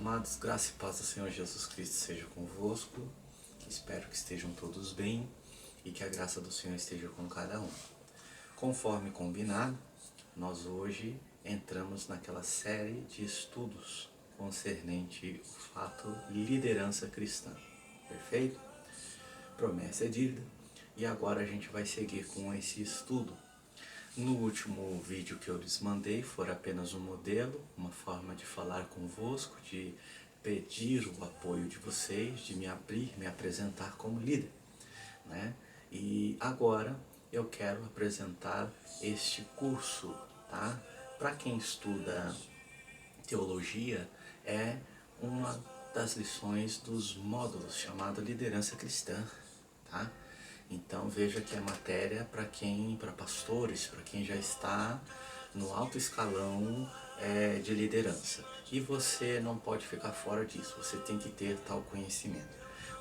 Amados, graça e paz do Senhor Jesus Cristo seja convosco. Espero que estejam todos bem e que a graça do Senhor esteja com cada um. Conforme combinado, nós hoje entramos naquela série de estudos concernente o fato liderança cristã. Perfeito? Promessa é dívida. E agora a gente vai seguir com esse estudo. No último vídeo que eu lhes mandei foi apenas um modelo, uma forma de falar convosco, de pedir o apoio de vocês, de me abrir, me apresentar como líder, né? E agora eu quero apresentar este curso, tá? Para quem estuda teologia, é uma das lições dos módulos chamado Liderança Cristã, tá? Então veja que é matéria para pastores, para quem já está no alto escalão de liderança. E você não pode ficar fora disso, você tem que ter tal conhecimento.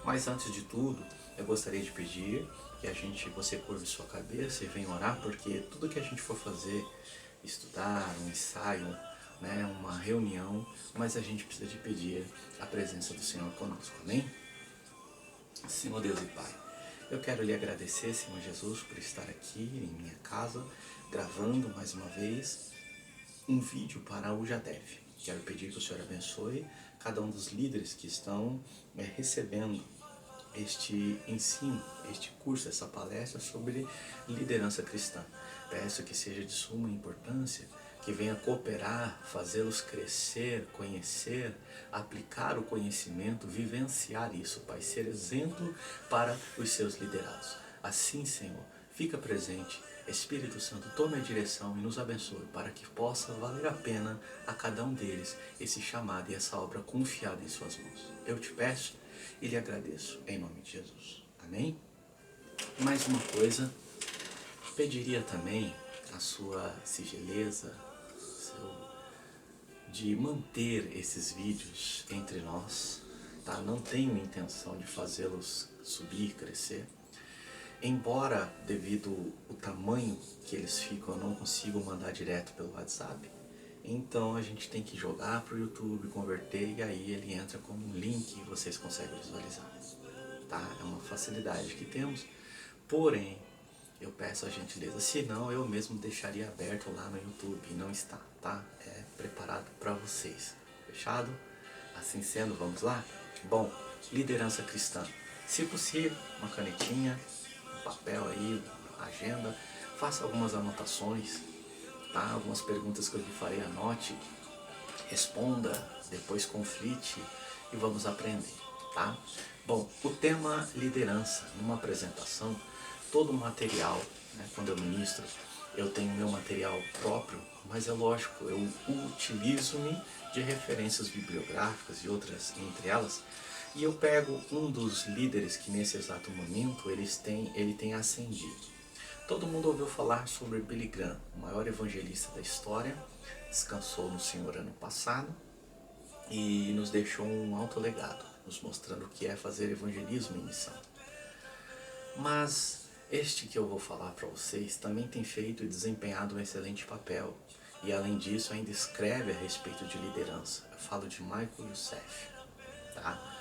Mas antes de tudo, eu gostaria de pedir que você curve sua cabeça e venha orar, porque tudo que a gente for fazer, estudar, um ensaio, né, uma reunião, mas a gente precisa de pedir a presença do Senhor conosco, amém? Senhor Deus e Pai, eu quero lhe agradecer, Senhor Jesus, por estar aqui em minha casa, gravando mais uma vez um vídeo para o JADEF. Quero pedir que o Senhor abençoe cada um dos líderes que estão recebendo este ensino, este curso, essa palestra sobre liderança cristã. Peço que seja de suma importância, que venha cooperar, fazê-los crescer, conhecer, aplicar o conhecimento, vivenciar isso, Pai, ser exemplo para os seus liderados. Assim, Senhor, fica presente, Espírito Santo, tome a direção e nos abençoe para que possa valer a pena a cada um deles esse chamado e essa obra confiada em suas mãos. Eu te peço e lhe agradeço, em nome de Jesus. Amém? Mais uma coisa, pediria também a sua singeleza, de manter esses vídeos entre nós, tá? Não tenho intenção de fazê-los subir, crescer. Embora, devido ao tamanho que eles ficam, eu não consigo mandar direto pelo WhatsApp. Então a gente tem que jogar para o YouTube, converter, e aí ele entra como um link e vocês conseguem visualizar. Tá? É uma facilidade que temos, porém eu peço a gentileza, senão eu mesmo deixaria aberto lá no YouTube, e não está, tá? É preparado para vocês. Fechado? Assim sendo, vamos lá? Bom, liderança cristã. Se possível, uma canetinha, um papel aí, uma agenda, faça algumas anotações, tá? Algumas perguntas que eu lhe farei, anote, responda, depois conflite e vamos aprender, tá? Bom, o tema liderança, numa apresentação, todo o material, né, quando eu ministro, eu tenho meu material próprio, mas é lógico, eu utilizo-me de referências bibliográficas e outras entre elas, e eu pego um dos líderes que nesse exato momento ele tem ascendido. Todo mundo ouviu falar sobre Billy Graham, o maior evangelista da história, descansou no Senhor ano passado e nos deixou um alto legado, nos mostrando o que é fazer evangelismo em missão. Mas este que eu vou falar para vocês também tem feito e desempenhado um excelente papel. E além disso ainda escreve a respeito de liderança. Eu falo de Michael Youssef. Tá?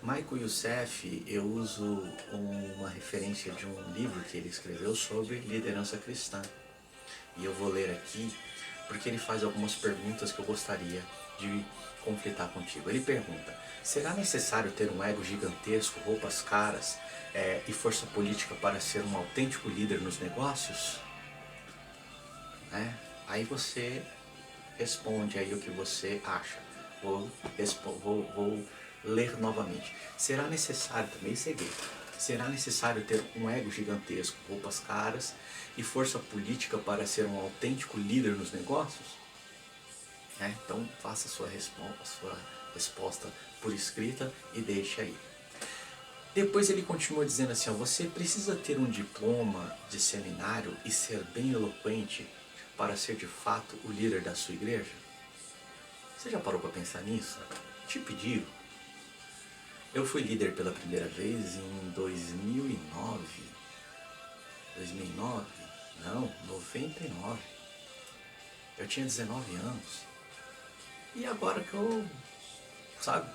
Michael Youssef eu uso uma referência de um livro que ele escreveu sobre liderança cristã. E eu vou ler aqui porque ele faz algumas perguntas que eu gostaria de conflitar contigo. Ele pergunta: será necessário ter um ego gigantesco, roupas caras e força política para ser um autêntico líder nos negócios? Aí você responde aí o que você acha. Vou ler novamente. Será necessário, também segui, será necessário ter um ego gigantesco, roupas caras e força política para ser um autêntico líder nos negócios? Então faça a sua resposta por escrita e deixe aí. Depois ele continua dizendo assim, você precisa ter um diploma de seminário e ser bem eloquente para ser de fato o líder da sua igreja? Você já parou para pensar nisso? Te pediram. Eu fui líder pela primeira vez em 2009. 2009? Não, 99. Eu tinha 19 anos. E agora que eu sabe?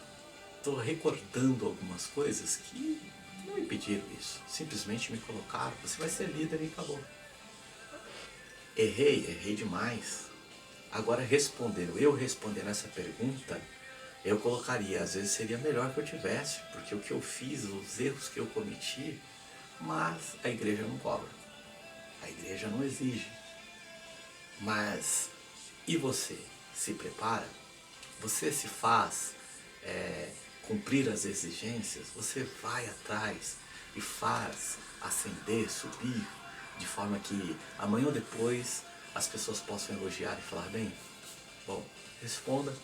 Estou recordando algumas coisas que não me pediram isso. Simplesmente me colocaram, você vai ser líder e acabou. Errei demais. Agora eu respondendo essa pergunta, eu colocaria, às vezes seria melhor que eu tivesse, porque o que eu fiz, os erros que eu cometi, mas a igreja não cobra. A igreja não exige. Mas, e você? Se prepara? Você se faz cumprir as exigências? Você vai atrás e faz ascender, subir, de forma que amanhã ou depois as pessoas possam elogiar e falar bem? Bom, responda,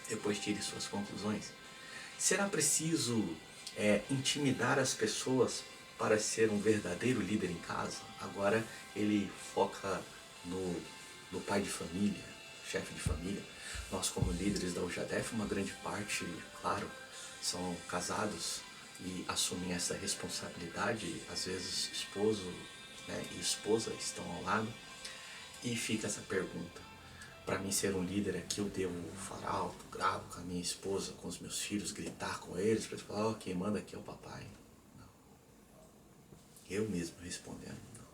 depois tire suas conclusões. Será preciso intimidar as pessoas para ser um verdadeiro líder em casa? Agora ele foca no pai de família, chefe de família. Nós, como líderes da UJDF, uma grande parte, claro, são casados e assumem essa responsabilidade. Às vezes esposo, né, e esposa estão ao lado. E fica essa pergunta: para mim ser um líder aqui, eu devo falar alto, gravo com a minha esposa, com os meus filhos, gritar com eles, para falar, quem manda aqui é o papai? Não. Eu mesmo respondendo, não.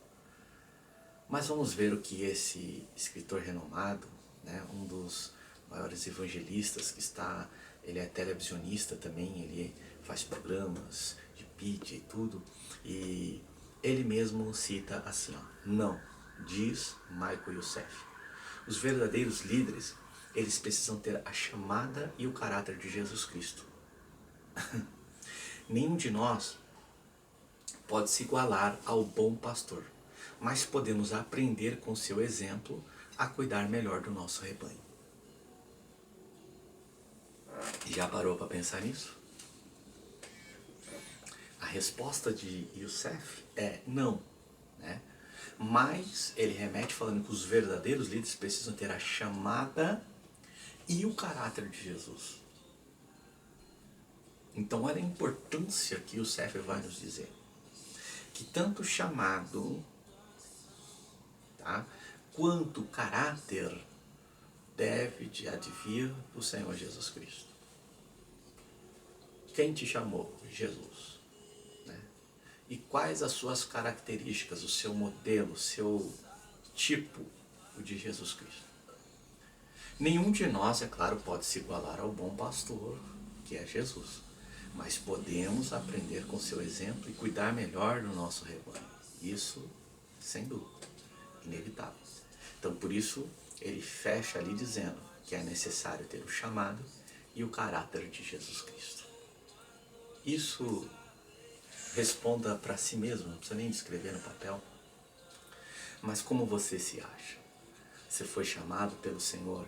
Mas vamos ver o que esse escritor renomado, né, um dos maiores evangelistas que está, ele é televisionista também, ele faz programas de pitch e tudo, e ele mesmo cita assim, ó, não, diz Michael Youssef, os verdadeiros líderes, eles precisam ter a chamada e o caráter de Jesus Cristo. Nenhum de nós pode se igualar ao bom pastor, mas podemos aprender com seu exemplo a cuidar melhor do nosso rebanho. Já parou para pensar nisso? A resposta de Youssef é não, né? Mas ele remete falando que os verdadeiros líderes precisam ter a chamada e o caráter de Jesus. Então olha a importância que Youssef vai nos dizer. Que tanto o chamado, tá, quanto o caráter deve de advir do Senhor Jesus Cristo. Quem te chamou? Jesus. Né? E quais as suas características, o seu modelo, o seu tipo, o de Jesus Cristo? Nenhum de nós, é claro, pode se igualar ao bom pastor, que é Jesus. Mas podemos aprender com seu exemplo e cuidar melhor do nosso rebanho. Isso, sem dúvida, inevitável. Então, por isso, ele fecha ali dizendo que é necessário ter o chamado e o caráter de Jesus Cristo. Isso responda para si mesmo, não precisa nem escrever no papel. Mas como você se acha? Você foi chamado pelo Senhor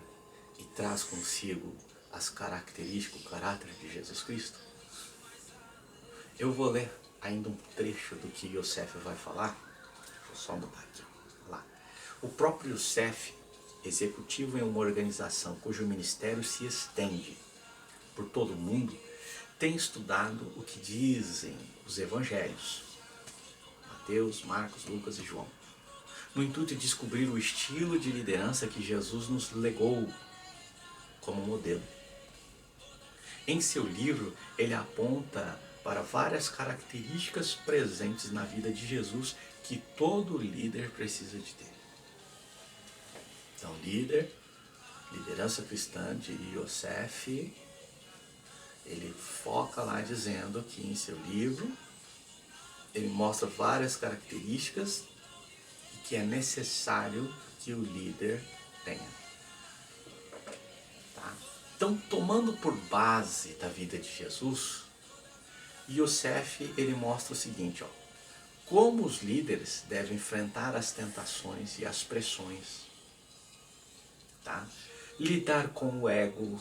e traz consigo as características, o caráter de Jesus Cristo? Eu vou ler ainda um trecho do que Youssef vai falar. Deixa eu só mudar aqui. Lá. O próprio Youssef, executivo em uma organização cujo ministério se estende por todo o mundo, tem estudado o que dizem os evangelhos, Mateus, Marcos, Lucas e João, no intuito de descobrir o estilo de liderança que Jesus nos legou como modelo. Em seu livro, ele aponta para várias características presentes na vida de Jesus que todo líder precisa de ter. Então, liderança cristã de Youssef, ele foca lá dizendo que em seu livro, ele mostra várias características que é necessário que o líder tenha. Tá? Então, tomando por base da vida de Jesus, Youssef, ele mostra o seguinte, ó, como os líderes devem enfrentar as tentações e as pressões, tá? Lidar com o ego,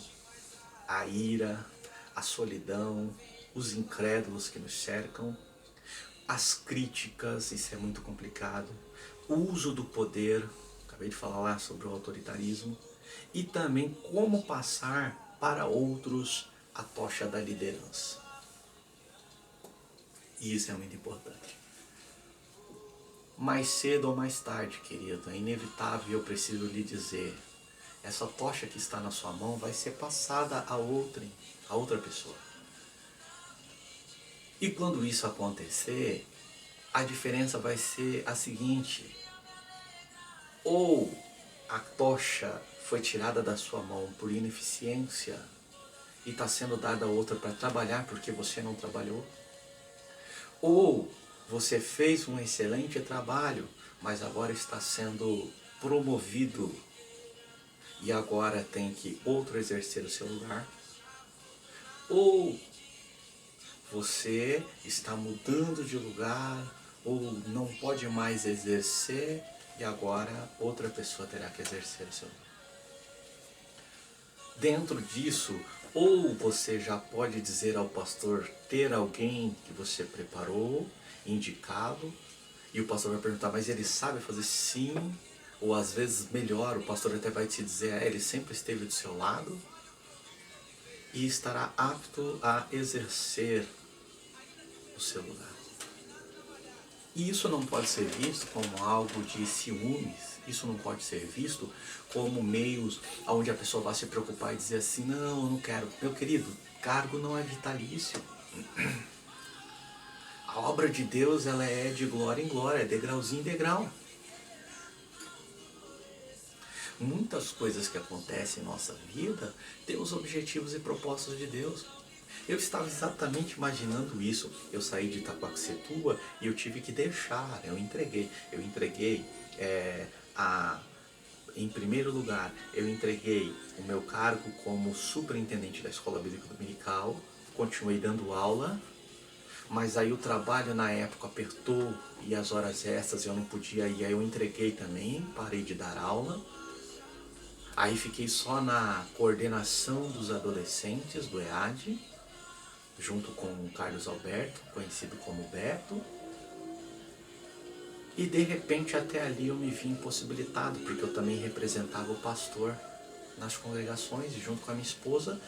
a ira, a solidão, os incrédulos que nos cercam, as críticas, isso é muito complicado, o uso do poder, acabei de falar lá sobre o autoritarismo, e também como passar para outros a tocha da liderança. E isso é muito importante. Mais cedo ou mais tarde, querido, é inevitável, eu preciso lhe dizer essa tocha que está na sua mão vai ser passada a outra pessoa. E quando isso acontecer, a diferença vai ser a seguinte: ou a tocha foi tirada da sua mão por ineficiência e está sendo dada a outra para trabalhar porque você não trabalhou, ou você fez um excelente trabalho, mas agora está sendo promovido e agora tem que outro exercer o seu lugar, ou você está mudando de lugar, ou não pode mais exercer e agora outra pessoa terá que exercer o seu lugar. Dentro disso, ou você já pode dizer ao pastor ter alguém que você preparou, indicá-lo, e o pastor vai perguntar, mas ele sabe fazer? Sim, ou às vezes melhor, o pastor até vai te dizer, ele sempre esteve do seu lado e estará apto a exercer o seu lugar. E isso não pode ser visto como algo de ciúmes, isso não pode ser visto como meios onde a pessoa vai se preocupar e dizer assim, não, eu não quero. Meu querido, cargo não é vitalício. A obra de Deus, ela é de glória em glória, é degrauzinho em degrau. Muitas coisas que acontecem em nossa vida têm os objetivos e propósitos de Deus. Eu estava exatamente imaginando isso. Eu saí de Itaquaquecetuba e eu tive que deixar, eu entreguei em primeiro lugar, eu entreguei o meu cargo como superintendente da Escola Bíblica Dominical, continuei dando aula, mas aí o trabalho na época apertou e as horas extras eu não podia ir, aí eu entreguei também, parei de dar aula. Aí fiquei só na coordenação dos adolescentes do EAD, junto com o Carlos Alberto, conhecido como Beto. E de repente até ali eu me vi impossibilitado, porque eu também representava o pastor nas congregações, junto com a minha esposa,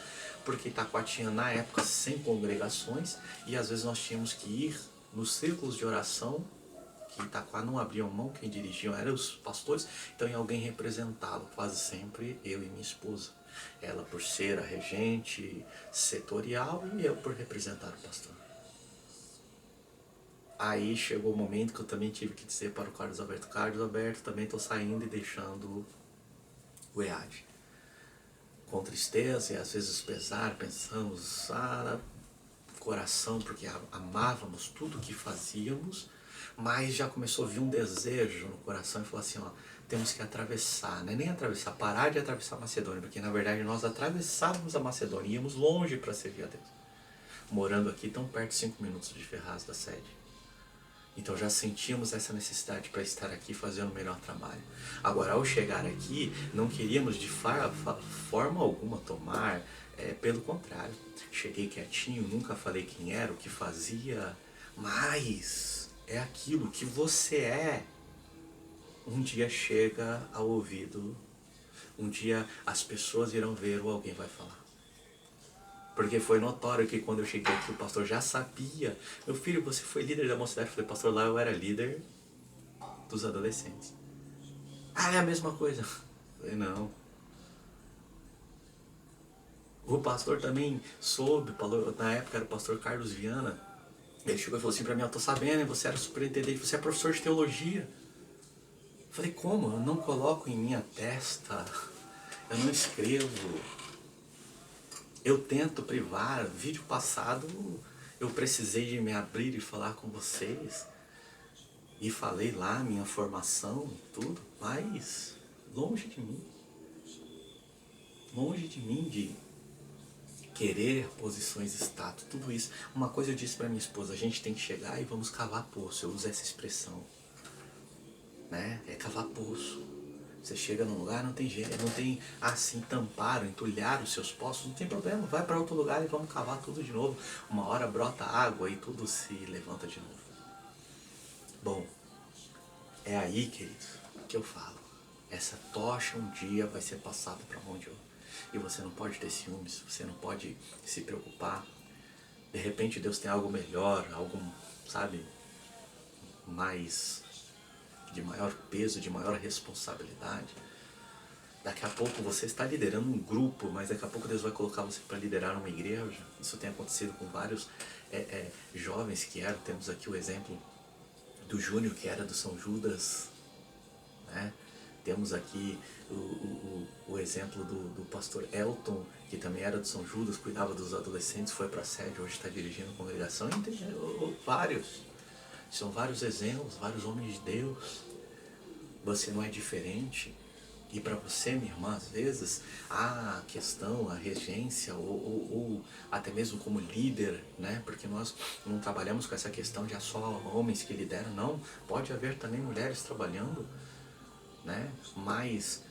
porque Itaquá tinha na época 100 congregações, e às vezes nós tínhamos que ir nos círculos de oração, que Itaquá não abriam mão, quem dirigiam eram os pastores, então ia alguém representá-lo, quase sempre eu e minha esposa. Ela por ser a regente setorial e eu por representar o pastor. Aí chegou o momento que eu também tive que dizer para o Carlos Alberto, também estou saindo e deixando o EAD. Com tristeza e às vezes pesar, pensamos, coração, porque amávamos tudo que fazíamos, mas já começou a vir um desejo no coração e falou assim, temos que atravessar, não é nem atravessar, parar de atravessar a Macedônia, porque na verdade nós atravessávamos a Macedônia, íamos longe para servir a Deus, morando aqui tão perto, 5 minutos de Ferraz da sede. Então já sentíamos essa necessidade para estar aqui fazendo o melhor trabalho. Agora, ao chegar aqui, não queríamos de forma alguma tomar, pelo contrário. Cheguei quietinho, nunca falei quem era, o que fazia, mas é aquilo que você é. Um dia chega ao ouvido, um dia as pessoas irão ver ou alguém vai falar. Porque foi notório que quando eu cheguei aqui, o pastor já sabia. Meu filho, você foi líder da mocidade? Eu falei, pastor, lá eu era líder dos adolescentes. É a mesma coisa. Eu falei, não. O pastor também soube, na época era o pastor Carlos Viana. Ele chegou e falou assim pra mim, eu tô sabendo, você era superintendente, você é professor de teologia. Eu falei, como? Eu não coloco em minha testa, eu não escrevo. Eu tento privar. Vídeo passado eu precisei de me abrir e falar com vocês. E falei lá minha formação e tudo. Mas longe de mim. Longe de mim de querer posições, status, tudo isso. Uma coisa eu disse para minha esposa, a gente tem que chegar e vamos cavar poço. Eu uso essa expressão. Né? É cavar poço. Você chega num lugar, não tem jeito, não tem assim tampar, entulhar os seus poços, não tem problema, vai para outro lugar e vamos cavar tudo de novo. Uma hora brota água e tudo se levanta de novo. Bom, é aí, queridos, que eu falo. Essa tocha um dia vai ser passada para a mão de outro. E você não pode ter ciúmes, você não pode se preocupar. De repente Deus tem algo melhor, algo, sabe, mais... de maior peso, de maior responsabilidade. Daqui a pouco você está liderando um grupo, mas daqui a pouco Deus vai colocar você para liderar uma igreja. Isso tem acontecido com vários jovens que eram. Temos aqui o exemplo do Júnior, que era do São Judas, né? Temos aqui o exemplo do pastor Elton, que também era do São Judas, cuidava dos adolescentes, foi para a sede, hoje está dirigindo a congregação. Vários. São vários exemplos, vários homens de Deus. Você não é diferente. E para você, minha irmã, às vezes, a questão, a regência, ou até mesmo como líder, né? Porque nós não trabalhamos com essa questão de só homens que lideram, não. Pode haver também mulheres trabalhando, né? Mas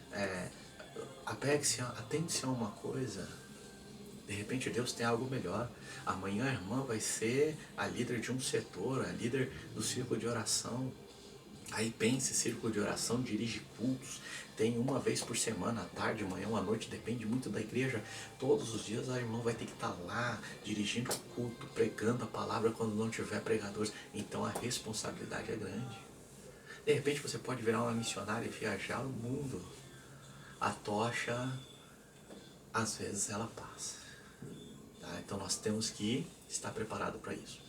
apegue-se, atente-se a uma coisa. De repente Deus tem algo melhor. Amanhã a irmã vai ser a líder de um setor, a líder do círculo de oração. Aí pense, círculo de oração, dirige cultos, tem uma vez por semana, à tarde, manhã ou à noite, depende muito da igreja. Todos os dias a irmã vai ter que estar lá, dirigindo o culto, pregando a palavra quando não tiver pregadores. Então a responsabilidade é grande. De repente você pode virar uma missionária e viajar o mundo. A tocha, às vezes, ela passa. Tá? Então nós temos que estar preparado para isso.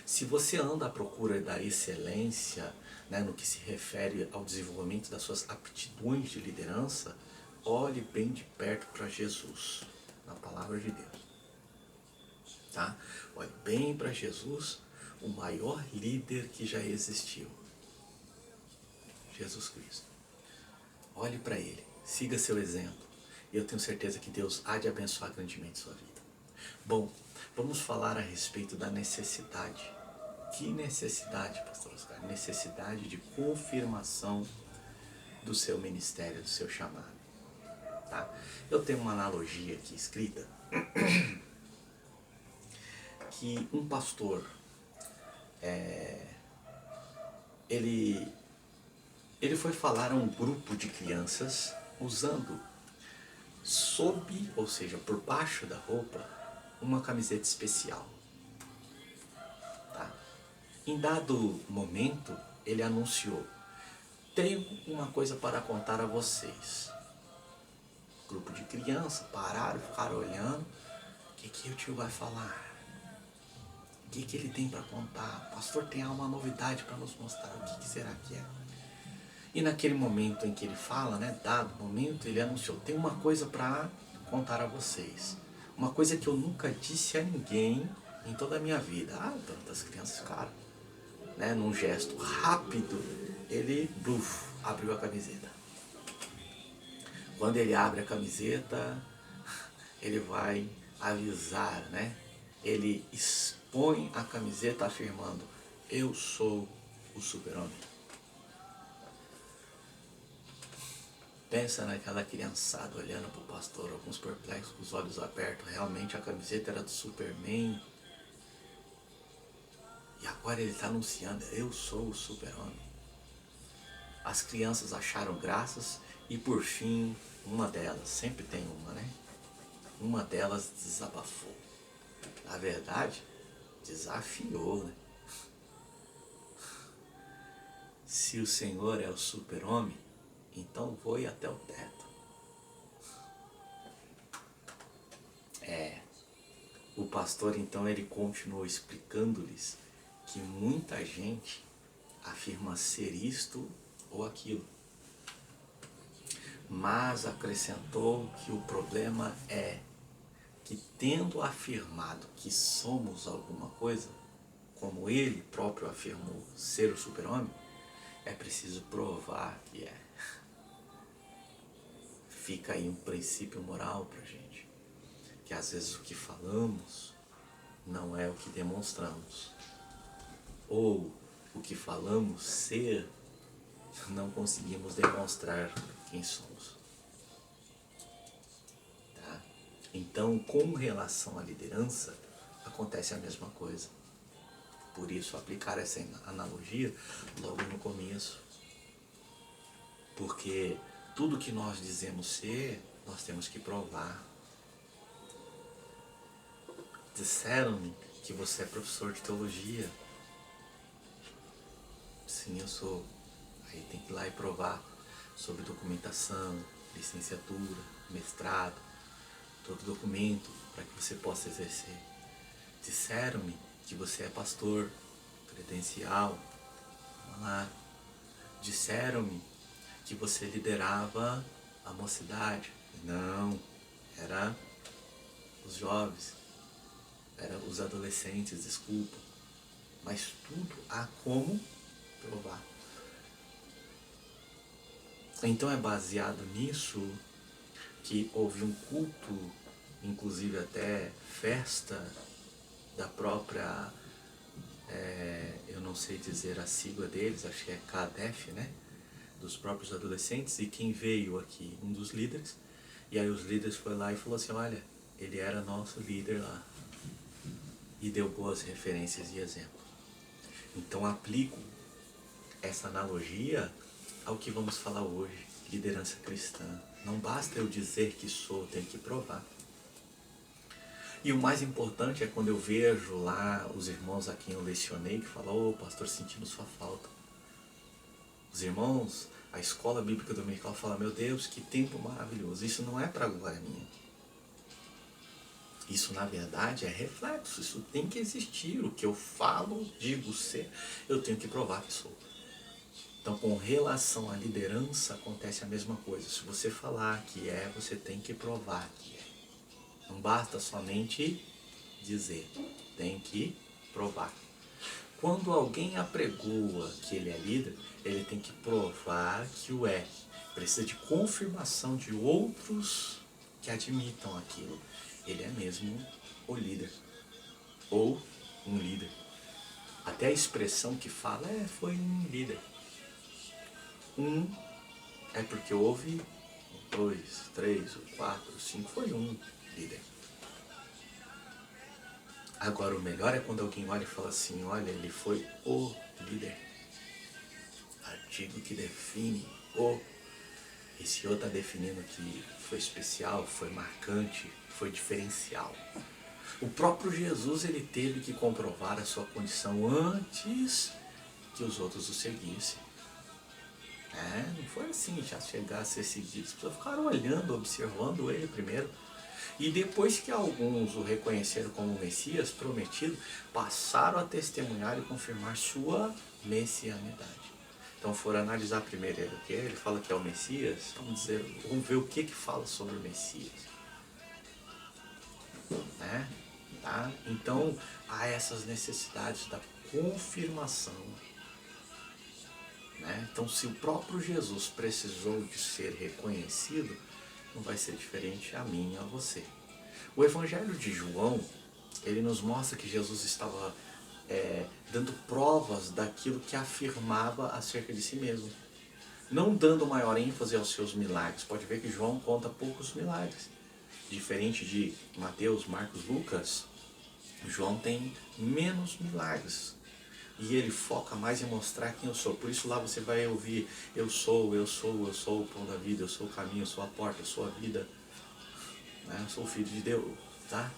Se você anda à procura da excelência, né, no que se refere ao desenvolvimento das suas aptidões de liderança, olhe bem de perto para Jesus, na palavra de Deus. Tá? Olhe bem para Jesus, o maior líder que já existiu. Jesus Cristo. Olhe para Ele, siga seu exemplo. E eu tenho certeza que Deus há de abençoar grandemente sua vida. Bom, vamos falar a respeito da necessidade. Que necessidade, pastor Oscar? Necessidade de confirmação do seu ministério, do seu chamado. Tá? Eu tenho uma analogia aqui escrita, que um pastor, ele foi falar a um grupo de crianças usando sob, ou seja, por baixo da roupa, uma camiseta especial. Tá? Em dado momento, ele anunciou: tenho uma coisa para contar a vocês. Grupo de crianças pararam, ficaram olhando. O que o tio vai falar? O que ele tem para contar? O pastor tem uma novidade para nos mostrar. O que será que é? E naquele momento em que ele fala, né, dado momento, ele anunciou: tem uma coisa para contar a vocês. Uma coisa que eu nunca disse a ninguém em toda a minha vida. Tantas crianças ficaram, né, num gesto rápido, ele abriu a camiseta. Quando ele abre a camiseta, ele vai avisar, né? Ele expõe a camiseta afirmando: eu sou o super-homem. Pensa naquela criançada olhando para o pastor, alguns perplexos, com os olhos abertos. Realmente a camiseta era do Superman. E agora ele está anunciando: eu sou o super-homem. As crianças acharam graças e por fim, uma delas, sempre tem uma, né? Uma delas desabafou. Na verdade, desafiou, né? Se o Senhor é o super-homem, então voe até o teto. O pastor então ele continuou explicando-lhes que muita gente afirma ser isto ou aquilo. Mas acrescentou que o problema é que, tendo afirmado que somos alguma coisa, como ele próprio afirmou ser o super-homem, é preciso provar que é. Fica aí um princípio moral pra gente, que às vezes o que falamos não é o que demonstramos, ou o que falamos ser, não conseguimos demonstrar quem somos. Tá? Então, com relação à liderança, acontece a mesma coisa. Por isso, aplicar essa analogia logo no começo. Porque tudo que nós dizemos ser, nós temos que provar. Disseram-me que você é professor de teologia. Sim, eu sou. Aí tem que ir lá e provar sobre documentação, licenciatura, mestrado, todo documento para que você possa exercer. Disseram-me que você é pastor, credencial, vamos lá. Disseram-me que você liderava a mocidade. Não, era os jovens, era os adolescentes, desculpa. Mas tudo há como provar. Então é baseado nisso que houve um culto, inclusive até festa da própria, eu não sei dizer a sigla deles, acho que é CADEF, né? Dos próprios adolescentes, e quem veio aqui, um dos líderes, e aí os líderes foi lá e falou assim, olha, ele era nosso líder lá, e deu boas referências e exemplos. Então aplico essa analogia ao que vamos falar hoje, liderança cristã. Não basta eu dizer que sou, tenho que provar. E o mais importante é quando eu vejo lá os irmãos a quem eu lecionei, que falam, pastor, sentindo sua falta. Os irmãos, a escola bíblica dominical fala, meu Deus, que tempo maravilhoso. Isso não é para glória minha. Isso na verdade é reflexo, isso tem que existir. O que eu falo, digo ser, eu tenho que provar que sou. Então, com relação à liderança, acontece a mesma coisa. Se você falar que é, você tem que provar que é. Não basta somente dizer, tem que provar. Quando alguém apregoa que ele é líder, ele tem que provar que o é. Precisa de confirmação de outros que admitam aquilo. Ele é mesmo o líder, ou um líder. Até a expressão que fala foi um líder. É porque houve 2, 3, 4, 5, foi um líder. Agora o melhor é quando alguém olha e fala assim, olha, ele foi o líder. Artigo que define o. Esse outro está definindo que foi especial, foi marcante, foi diferencial. O próprio Jesus, ele teve que comprovar a sua condição antes que os outros o seguissem. Não foi assim, já chegar a ser seguido. As pessoas ficaram olhando, observando ele primeiro. E depois que alguns o reconheceram como Messias prometido, passaram a testemunhar e confirmar sua messianidade. Então foram analisar primeiro ele, o que ele fala que é o Messias, vamos ver o que fala sobre o Messias. Tá? Então há essas necessidades da confirmação. Então se o próprio Jesus precisou de ser reconhecido, não vai ser diferente a mim e a você. O Evangelho de João, ele nos mostra que Jesus estava dando provas daquilo que afirmava acerca de si mesmo. Não dando maior ênfase aos seus milagres. Pode ver que João conta poucos milagres. Diferente de Mateus, Marcos, Lucas, João tem menos milagres. E ele foca mais em mostrar quem eu sou. Por isso lá você vai ouvir, eu sou o pão da vida, eu sou o caminho, eu sou a porta, eu sou a vida. Eu sou o Filho de Deus, tá?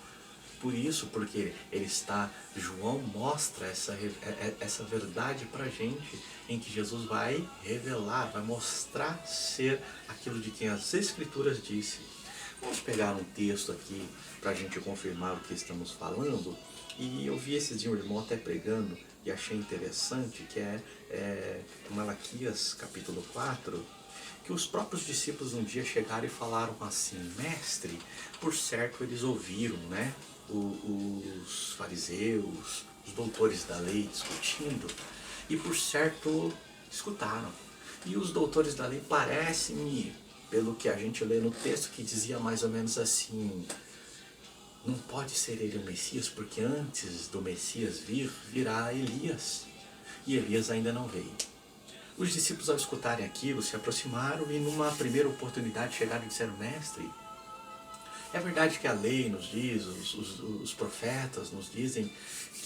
Por isso, porque João mostra essa verdade pra gente, em que Jesus vai revelar, vai mostrar ser aquilo de quem as Escrituras disse. Vamos pegar um texto aqui pra gente confirmar o que estamos falando. E eu vi esses dias um irmão até pregando, e achei interessante, que é Malaquias capítulo 4, que os próprios discípulos um dia chegaram e falaram assim, mestre, por certo eles ouviram, os fariseus, os doutores da lei discutindo, e por certo escutaram. E os doutores da lei parecem-me, pelo que a gente lê no texto, que dizia mais ou menos assim, não pode ser ele o Messias, porque antes do Messias virá Elias. E Elias ainda não veio. Os discípulos, ao escutarem aquilo, se aproximaram e numa primeira oportunidade chegaram e disseram, mestre, é verdade que a lei nos diz, os profetas nos dizem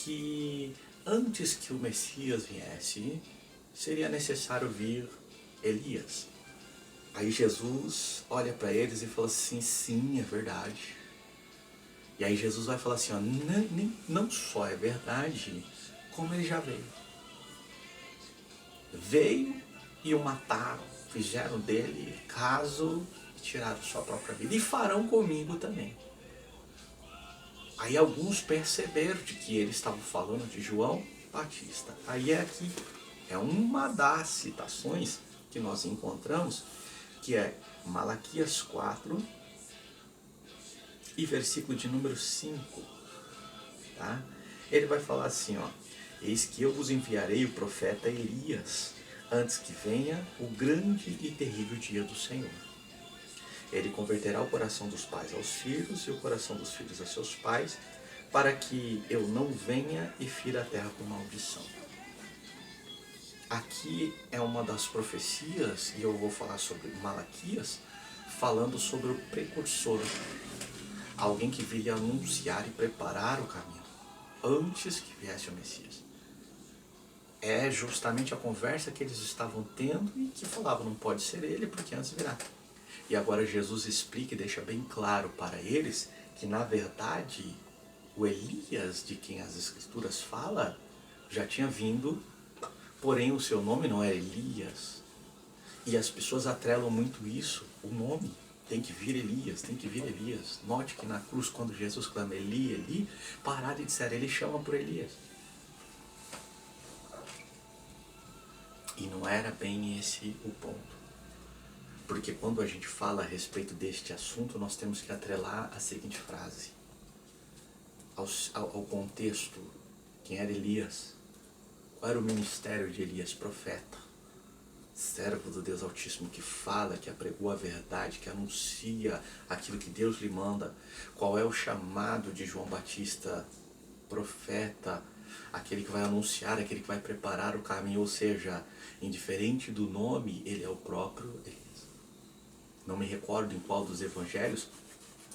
que antes que o Messias viesse, seria necessário vir Elias. Aí Jesus olha para eles e fala assim, sim, é verdade. E aí Jesus vai falar assim, não só é verdade, como ele já veio. Veio e o mataram, fizeram dele caso tiraram sua própria vida, e farão comigo também. Aí alguns perceberam de que ele estava falando de João Batista. Aí aqui é uma das citações que nós encontramos, que é Malaquias 4 e versículo de número 5. Tá? Ele vai falar assim, ó: eis que eu vos enviarei o profeta Elias, antes que venha o grande e terrível dia do Senhor. Ele converterá o coração dos pais aos filhos e o coração dos filhos a seus pais, para que eu não venha e fira a terra com maldição. Aqui é uma das profecias, e eu vou falar sobre Malaquias, falando sobre o precursor, alguém que viria anunciar e preparar o caminho, antes que viesse o Messias. É justamente a conversa que eles estavam tendo e que falavam, não pode ser ele, porque antes virá. E agora Jesus explica e deixa bem claro para eles que, na verdade, o Elias de quem as Escrituras falam já tinha vindo, porém o seu nome não era Elias. E as pessoas atrelam muito isso, o nome. Tem que vir Elias, tem que vir Elias. Note que na cruz, quando Jesus clama Eli, Eli, pararam e disseram, ele chama por Elias. E não era bem esse o ponto. Porque quando a gente fala a respeito deste assunto, nós temos que atrelar a seguinte frase. Ao contexto, quem era Elias? Qual era o ministério de Elias? Profeta. Servo do Deus Altíssimo, que fala, que apregou a verdade, que anuncia aquilo que Deus lhe manda. Qual é o chamado de João Batista? Profeta, aquele que vai anunciar, aquele que vai preparar o caminho, ou seja, indiferente do nome, ele é o próprio Elias. Não me recordo em qual dos evangelhos,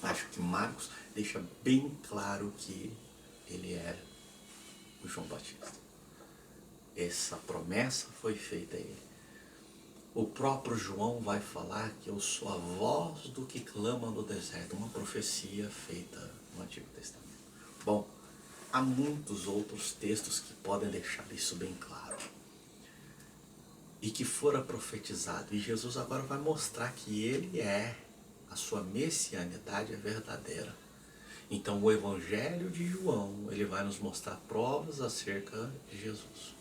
acho que Marcos deixa bem claro que ele era o João Batista. Essa promessa foi feita a ele. O próprio João vai falar que eu sou a voz do que clama no deserto, uma profecia feita no Antigo Testamento. Bom, há muitos outros textos que podem deixar isso bem claro. E que fora profetizado. E Jesus agora vai mostrar que ele é, a sua messianidade é verdadeira. Então o Evangelho de João, ele vai nos mostrar provas acerca de Jesus.